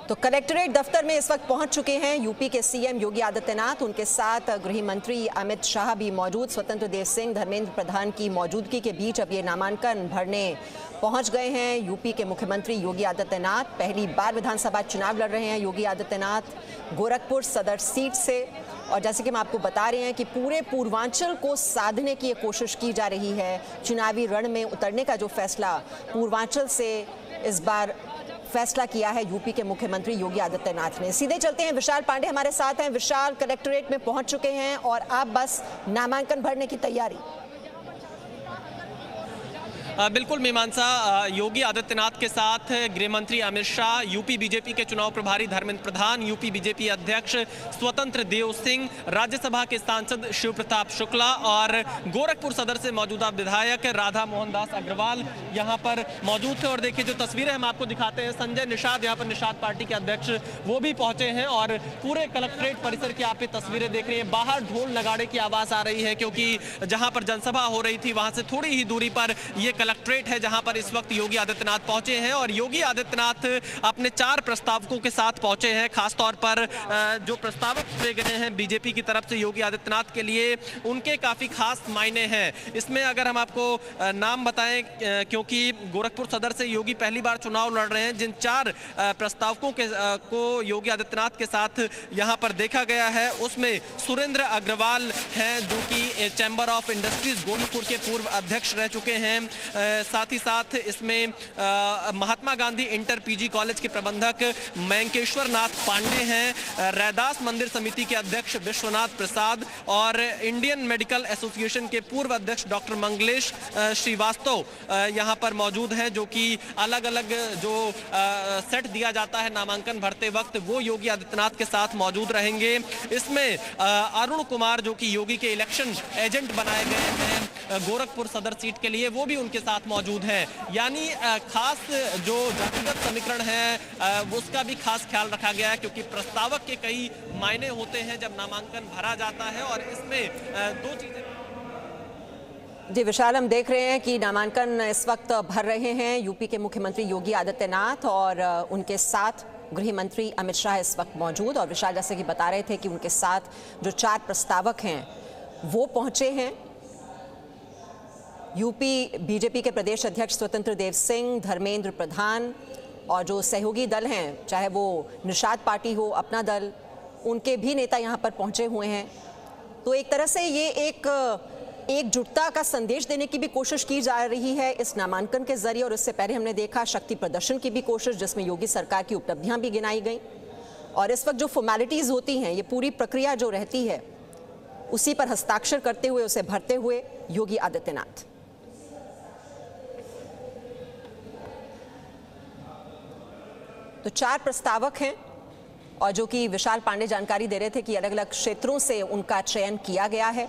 तो कलेक्ट्रेट दफ्तर में इस वक्त पहुंच चुके हैं यूपी के सीएम योगी आदित्यनाथ। उनके साथ गृह मंत्री अमित शाह भी मौजूद। स्वतंत्र देव सिंह, धर्मेंद्र प्रधान की मौजूदगी के बीच अब ये नामांकन भरने पहुंच गए हैं यूपी के मुख्यमंत्री योगी आदित्यनाथ। पहली बार विधानसभा चुनाव लड़ रहे हैं योगी आदित्यनाथ गोरखपुर सदर सीट से। और जैसे कि हम आपको बता रहे हैं कि पूरे पूर्वांचल को साधने की ये कोशिश की जा रही है। चुनावी रण में उतरने का जो फैसला पूर्वांचल से इस बार फैसला किया है यूपी के मुख्यमंत्री योगी आदित्यनाथ ने। सीधे चलते हैं, विशाल पांडे हमारे साथ हैं। विशाल, कलेक्ट्रेट में पहुंच चुके हैं और आप बस नामांकन भरने की तैयारी। बिल्कुल मीमांसा, योगी आदित्यनाथ के साथ गृह मंत्री अमित शाह, यूपी बीजेपी के चुनाव प्रभारी धर्मेंद्र प्रधान, यूपी बीजेपी अध्यक्ष स्वतंत्र देव सिंह, राज्यसभा के सांसद शिव प्रताप शुक्ला और गोरखपुर सदर से मौजूदा विधायक राधा मोहन दास अग्रवाल यहाँ पर मौजूद थे। और देखिए जो तस्वीरें हम आपको दिखाते हैं, संजय निषाद यहाँ पर निषाद पार्टी के अध्यक्ष वो भी पहुंचे हैं। और पूरे कलेक्ट्रेट परिसर की आप ये तस्वीरें देख रही हैं। बाहर ढोल नगाड़े की आवाज आ रही है क्योंकि जहां पर जनसभा हो रही थी वहां से थोड़ी ही दूरी पर ये कलेक्ट्रेट है जहां पर इस वक्त योगी आदित्यनाथ पहुंचे हैं। और योगी आदित्यनाथ अपने 4 प्रस्तावकों के साथ पहुंचे हैं। खासतौर पर जो प्रस्तावक दिए गए हैं बीजेपी की तरफ से योगी आदित्यनाथ के लिए, उनके काफी खास मायने हैं। इसमें अगर हम आपको नाम बताएं, क्योंकि गोरखपुर सदर से योगी पहली बार चुनाव लड़ रहे हैं, जिन 4 प्रस्तावकों को योगी आदित्यनाथ के साथ यहां पर देखा गया है उसमें सुरेंद्र अग्रवाल हैं जो कि चैम्बर ऑफ इंडस्ट्रीज गोरखपुर के पूर्व अध्यक्ष रह चुके हैं। साथ ही साथ इसमें Mahatma Gandhi inter PG college के प्रबंधक मयंकेश्वर नाथ पांडे हैं, रैदास मंदिर समिति के अध्यक्ष विश्वनाथ प्रसाद और इंडियन मेडिकल एसोसिएशन के पूर्व अध्यक्ष डॉक्टर मंगलेश श्रीवास्तव यहां पर मौजूद हैं, जो कि अलग अलग जो सेट दिया जाता है नामांकन भरते वक्त वो योगी आदित्यनाथ के साथ मौजूद रहेंगे। इसमें अरुण कुमार जो कि योगी के इलेक्शन एजेंट बनाए गए हैं गोरखपुर सदर सीट के लिए, वो भी उनके साथ मौजूद है। यानी खास जो जातिगत समीकरण है उसका भी खास ख्याल रखा गया है, क्योंकि प्रस्तावक के कई मायने होते हैं जब नामांकन भरा जाता है। और इसमें 2 चीजें। जी विशाल, हम देख रहे हैं कि नामांकन इस वक्त भर रहे हैं यूपी के मुख्यमंत्री योगी आदित्यनाथ और उनके साथ गृह मंत्री अमित शाह इस वक्त मौजूद। और विशाल, जैसे कि बता रहे थे कि उनके साथ जो 4 प्रस्तावक हैं वो पहुंचे हैं। यूपी बीजेपी के प्रदेश अध्यक्ष स्वतंत्र देव सिंह, धर्मेंद्र प्रधान और जो सहयोगी दल हैं, चाहे वो निषाद पार्टी हो, अपना दल, उनके भी नेता यहाँ पर पहुँचे हुए हैं। तो एक तरह से ये एकजुटता का संदेश देने की भी कोशिश की जा रही है इस नामांकन के जरिए। और इससे पहले हमने देखा शक्ति प्रदर्शन की भी कोशिश, जिसमें योगी सरकार की उपलब्धियां भी गिनाई गई। और इस वक्त जो फॉर्मेलिटीज होती हैं, ये पूरी प्रक्रिया जो रहती है उसी पर हस्ताक्षर करते हुए, उसे भरते हुए योगी आदित्यनाथ। तो 4 प्रस्तावक हैं और जो कि विशाल पांडे जानकारी दे रहे थे कि अलग अलग क्षेत्रों से उनका चयन किया गया है।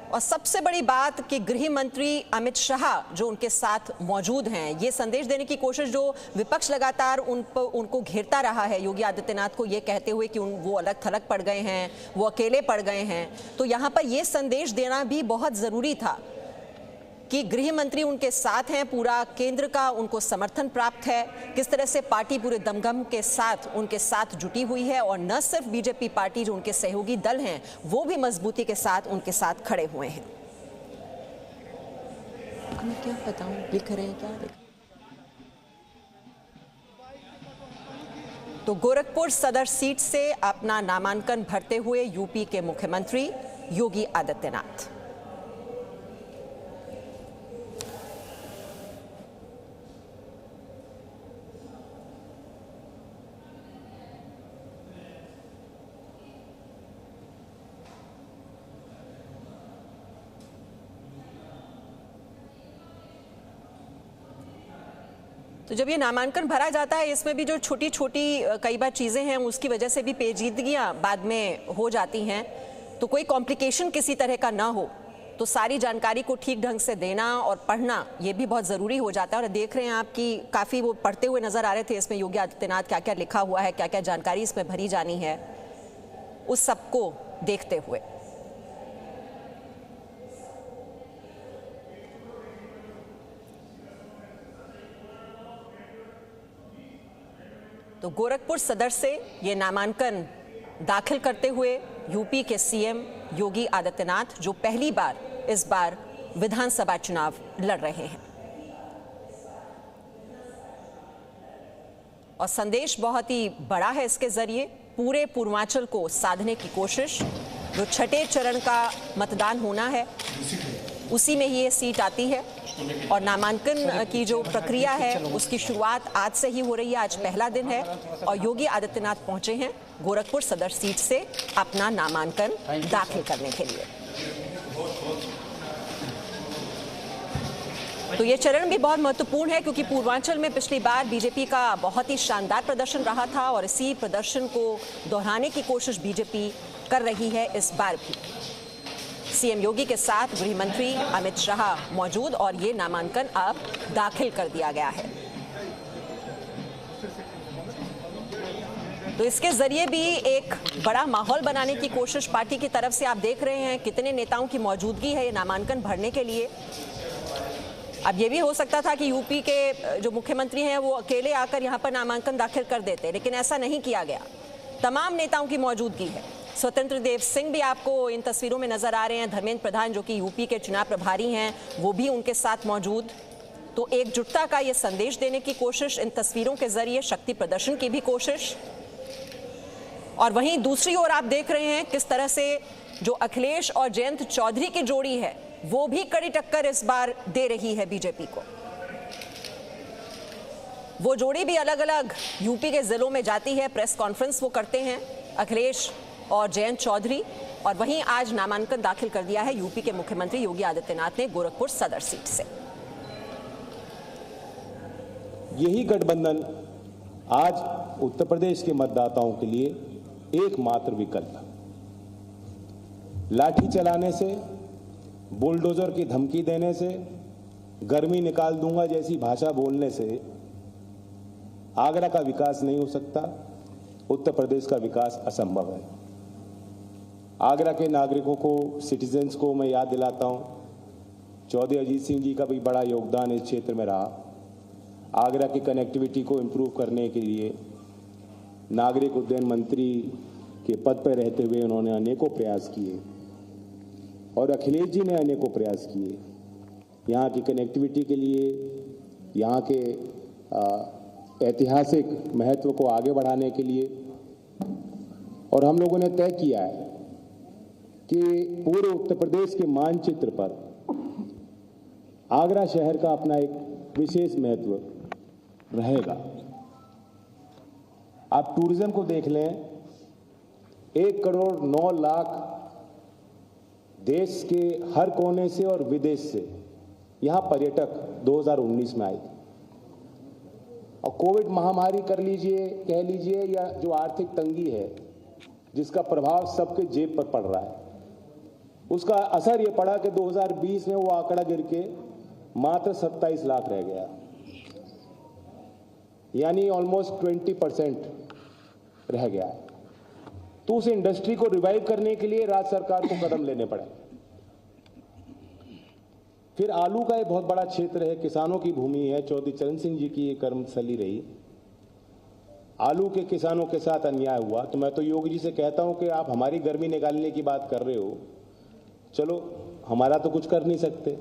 और सबसे बड़ी बात कि गृह मंत्री अमित शाह जो उनके साथ मौजूद हैं, ये संदेश देने की कोशिश जो विपक्ष लगातार उनको घेरता रहा है योगी आदित्यनाथ को, ये कहते हुए कि वो अलग थलग पड़ गए हैं, वो अकेले पड़ गए हैं। तो यहाँ पर ये संदेश देना भी बहुत ज़रूरी था कि गृह मंत्री उनके साथ हैं, पूरा केंद्र का उनको समर्थन प्राप्त है, किस तरह से पार्टी पूरे दमखम के साथ उनके साथ जुटी हुई है। और न सिर्फ बीजेपी पार्टी, जो उनके सहयोगी दल हैं वो भी मजबूती के साथ उनके साथ खड़े हुए हैं। मैं क्या बताऊं, लिख रहे हैं क्या? तो गोरखपुर सदर सीट से अपना नामांकन भरते हुए यूपी के मुख्यमंत्री योगी आदित्यनाथ। तो जब ये नामांकन भरा जाता है, इसमें भी जो छोटी छोटी कई बार चीज़ें हैं उसकी वजह से भी पेचीदगियाँ बाद में हो जाती हैं। तो कोई कॉम्प्लिकेशन किसी तरह का ना हो, तो सारी जानकारी को ठीक ढंग से देना और पढ़ना ये भी बहुत ज़रूरी हो जाता है। और देख रहे हैं आप कि काफ़ी वो पढ़ते हुए नज़र आ रहे थे इसमें योगी आदित्यनाथ, क्या क्या लिखा हुआ है, क्या क्या जानकारी इसमें भरी जानी है, उस सबको देखते हुए। तो गोरखपुर सदर से ये नामांकन दाखिल करते हुए यूपी के सीएम योगी आदित्यनाथ, जो पहली बार इस बार विधानसभा चुनाव लड़ रहे हैं। और संदेश बहुत ही बड़ा है इसके जरिए, पूरे पूर्वांचल को साधने की कोशिश। जो छठे चरण का मतदान होना है उसी में ही ये सीट आती है और नामांकन की जो प्रक्रिया है उसकी शुरुआत आज से ही हो रही है। आज पहला दिन है और योगी आदित्यनाथ पहुंचे हैं गोरखपुर सदर सीट से अपना नामांकन दाखिल करने के लिए। तो ये चरण भी बहुत महत्वपूर्ण है क्योंकि पूर्वांचल में पिछली बार बीजेपी का बहुत ही शानदार प्रदर्शन रहा था और इसी प्रदर्शन को दोहराने की कोशिश बीजेपी कर रही है इस बार भी। सीएम योगी के साथ गृह मंत्री अमित शाह मौजूद और ये नामांकन अब दाखिल कर दिया गया है। तो इसके जरिए भी एक बड़ा माहौल बनाने की कोशिश पार्टी की तरफ से आप देख रहे हैं। कितने नेताओं की मौजूदगी है ये नामांकन भरने के लिए। अब ये भी हो सकता था कि यूपी के जो मुख्यमंत्री हैं वो अकेले आकर यहाँ पर नामांकन दाखिल कर देते, लेकिन ऐसा नहीं किया गया। तमाम नेताओं की मौजूदगी है। स्वतंत्र देव सिंह भी आपको इन तस्वीरों में नजर आ रहे हैं। धर्मेंद्र प्रधान जो कि यूपी के चुनाव प्रभारी हैं वो भी उनके साथ मौजूद। तो एकजुटता का ये संदेश देने की कोशिश इन तस्वीरों के जरिए, शक्ति प्रदर्शन की भी कोशिश। और वहीं दूसरी ओर आप देख रहे हैं किस तरह से जो अखिलेश और जयंत चौधरी की जोड़ी है वो भी कड़ी टक्कर इस बार दे रही है बीजेपी को। वो जोड़ी भी अलग अलग यूपी के जिलों में जाती है, प्रेस कॉन्फ्रेंस वो करते हैं अखिलेश और जयंत चौधरी। और वहीं आज नामांकन दाखिल कर दिया है यूपी के मुख्यमंत्री योगी आदित्यनाथ ने गोरखपुर सदर सीट से। यही गठबंधन आज उत्तर प्रदेश के मतदाताओं के लिए एकमात्र विकल्प है। लाठी चलाने से, बुलडोजर की धमकी देने से, गर्मी निकाल दूंगा जैसी भाषा बोलने से आगरा का विकास नहीं हो सकता। उत्तर प्रदेश का विकास असंभव है। आगरा के नागरिकों को, सिटीजन्स को मैं याद दिलाता हूं, चौधरी अजीत सिंह जी का भी बड़ा योगदान इस क्षेत्र में रहा। आगरा की कनेक्टिविटी को इम्प्रूव करने के लिए नागरिक उड्डयन मंत्री के पद पर रहते हुए उन्होंने अनेकों प्रयास किए और अखिलेश जी ने अनेकों प्रयास किए यहाँ की कनेक्टिविटी के लिए, यहाँ के ऐतिहासिक महत्व को आगे बढ़ाने के लिए। और हम लोगों ने तय किया है कि पूरे उत्तर प्रदेश के मानचित्र पर आगरा शहर का अपना एक विशेष महत्व रहेगा। आप टूरिज्म को देख लें, 1 करोड़ 9 लाख देश के हर कोने से और विदेश से यहां पर्यटक 2019 में आए थे। और कोविड महामारी कर लीजिए, कह लीजिए, या जो आर्थिक तंगी है जिसका प्रभाव सबके जेब पर पड़ रहा है, उसका असर ये पड़ा कि 2020 में वो आंकड़ा गिर के मात्र 27 लाख रह गया, यानी ऑलमोस्ट 20% रह गया। तो उस इंडस्ट्री को रिवाइव करने के लिए राज्य सरकार को कदम लेने पड़े। फिर आलू का एक बहुत बड़ा क्षेत्र है, किसानों की भूमि है, चौधरी चरण सिंह जी की कर्मस्थली रही। आलू के किसानों के साथ अन्याय हुआ तो मैं तो योगी जी से कहता हूं कि आप हमारी गर्मी निकालने की बात कर रहे हो, चलो हमारा तो कुछ कर नहीं सकते,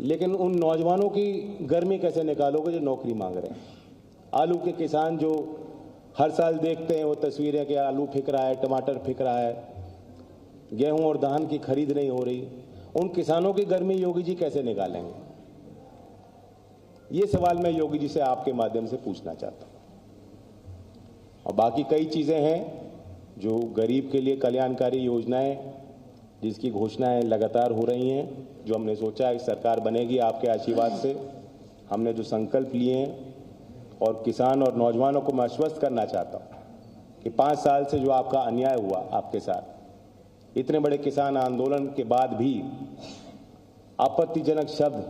लेकिन उन नौजवानों की गर्मी कैसे निकालोगे जो नौकरी मांग रहे हैं। आलू के किसान जो हर साल देखते हैं वो तस्वीरें कि आलू फिक रहा है, टमाटर फिक रहा है, गेहूं और धान की खरीद नहीं हो रही, उन किसानों की गर्मी योगी जी कैसे निकालेंगे? ये सवाल मैं योगी जी से आपके माध्यम से पूछना चाहता हूं। और बाकी कई चीजें हैं जो गरीब के लिए कल्याणकारी योजनाएं जिसकी घोषणाएं लगातार हो रही हैं, जो हमने सोचा है सरकार बनेगी आपके आशीर्वाद से, हमने जो संकल्प लिए हैं। और किसान और नौजवानों को मैं आश्वस्त करना चाहता हूं कि 5 साल से जो आपका अन्याय हुआ आपके साथ, इतने बड़े किसान आंदोलन के बाद भी आपत्तिजनक शब्द,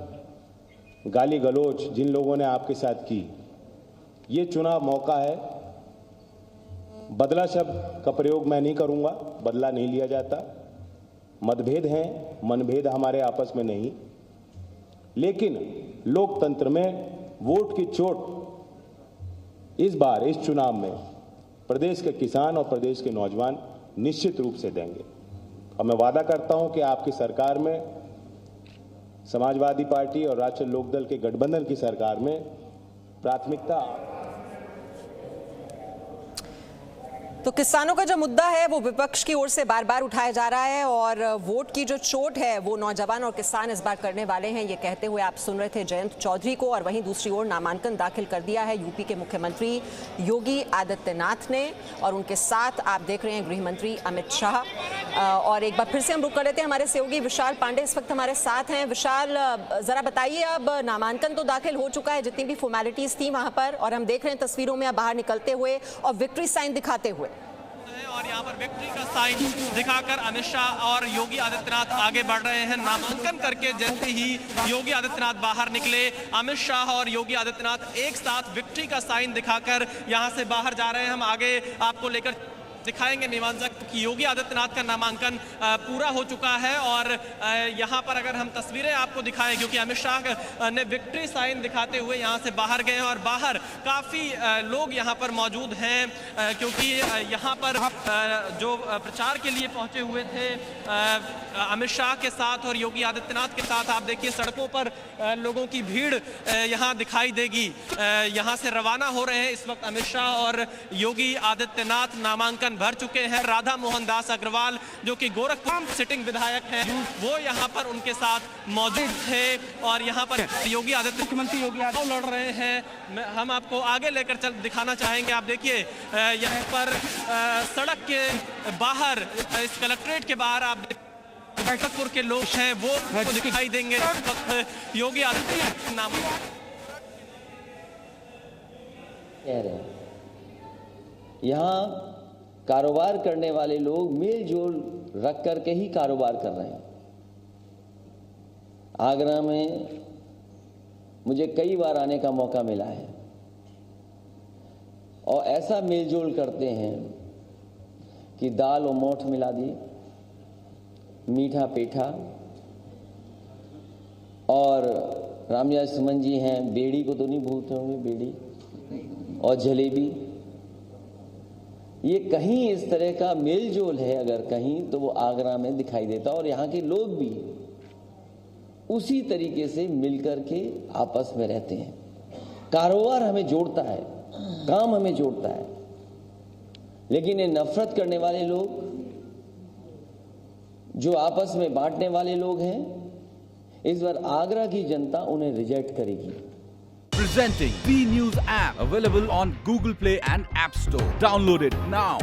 गाली गलौज जिन लोगों ने आपके साथ की, ये चुनाव मौका है। बदला शब्द का प्रयोग मैं नहीं करूंगा, बदला नहीं लिया जाता। मतभेद हैं, मनभेद हमारे आपस में नहीं, लेकिन लोकतंत्र में वोट की चोट इस बार इस चुनाव में प्रदेश के किसान और प्रदेश के नौजवान निश्चित रूप से देंगे। और मैं वादा करता हूं कि आपकी सरकार में, समाजवादी पार्टी और राष्ट्रीय लोकदल के गठबंधन की सरकार में प्राथमिकता। तो किसानों का जो मुद्दा है वो विपक्ष की ओर से बार बार उठाया जा रहा है और वोट की जो चोट है वो नौजवान और किसान इस बार करने वाले हैं, ये कहते हुए आप सुन रहे थे जयंत चौधरी को। और वहीं दूसरी ओर नामांकन दाखिल कर दिया है यूपी के मुख्यमंत्री योगी आदित्यनाथ ने और उनके साथ आप देख रहे हैं गृह मंत्री अमित शाह। और एक बार फिर से हम रुक कर लेते हैं, हमारे सहयोगी विशाल पांडे इस वक्त हमारे साथ हैं। विशाल, जरा बताइए, अब नामांकन तो दाखिल हो चुका है, जितनी भी फॉर्मेलिटीज थी वहां पर, और हम देख रहे हैं तस्वीरों में आप बाहर निकलते हुए और विक्ट्री साइन दिखाते हुए। और यहाँ पर विक्ट्री का साइन दिखाकर अमित शाह और योगी आदित्यनाथ आगे बढ़ रहे हैं। नामांकन करके जैसे ही योगी आदित्यनाथ बाहर निकले, अमित शाह और योगी आदित्यनाथ एक साथ विक्ट्री का साइन दिखाकर यहाँ से बाहर जा रहे हैं। हम आगे आपको लेकर दिखाएंगे मीमांसा कि योगी आदित्यनाथ का नामांकन पूरा हो चुका है। और यहाँ पर अगर हम तस्वीरें आपको दिखाएं, क्योंकि अमित शाह ने विक्ट्री साइन दिखाते हुए यहाँ से बाहर गए हैं और बाहर काफ़ी लोग यहाँ पर मौजूद हैं, क्योंकि यहाँ पर जो प्रचार के लिए पहुँचे हुए थे अमित शाह के साथ और योगी आदित्यनाथ के साथ, आप देखिए सड़कों पर लोगों की भीड़ यहाँ दिखाई देगी। यहाँ से रवाना हो रहे हैं इस वक्त अमित शाह और योगी आदित्यनाथ। नामांकन भर चुके हैं। राधा मोहन दास अग्रवाल जो कि गोरखपुर सिटिंग विधायक हैं, वो यहाँ पर उनके साथ मौजूद थे। और यहाँ पर योगी आदित्यनाथ, मुख्यमंत्री योगी आदित्यनाथ लड़ रहे हैं। हम आपको आगे लेकर चल दिखाना चाहेंगे। आप देखिए यहाँ पर सड़क के बाहर, इस कलेक्ट्रेट के बाहर आप गोरखपुर के लोग हैं वो दिखाई देंगे। योगी आदित्यनाथ नाम यहाँ कारोबार करने वाले लोग मेल-जोल रख करके ही कारोबार कर रहे हैं। आगरा में मुझे कई बार आने का मौका मिला है और ऐसा मेल-जोल करते हैं कि दाल और मोठ मिला दिए, मीठा पेठा। और रामयाज सुमन जी हैं, बेड़ी को तो नहीं भूलते होंगे, बेड़ी और जलेबी। ये कहीं इस तरह का मेलजोल है अगर कहीं, तो वो आगरा में दिखाई देता। और यहाँ के लोग भी उसी तरीके से मिलकर के आपस में रहते हैं। कारोबार हमें जोड़ता है, काम हमें जोड़ता है, लेकिन ये नफरत करने वाले लोग, जो आपस में बांटने वाले लोग हैं, इस बार आगरा की जनता उन्हें रिजेक्ट करेगी। Presenting B News app, available on Google Play and App Store. Download it now.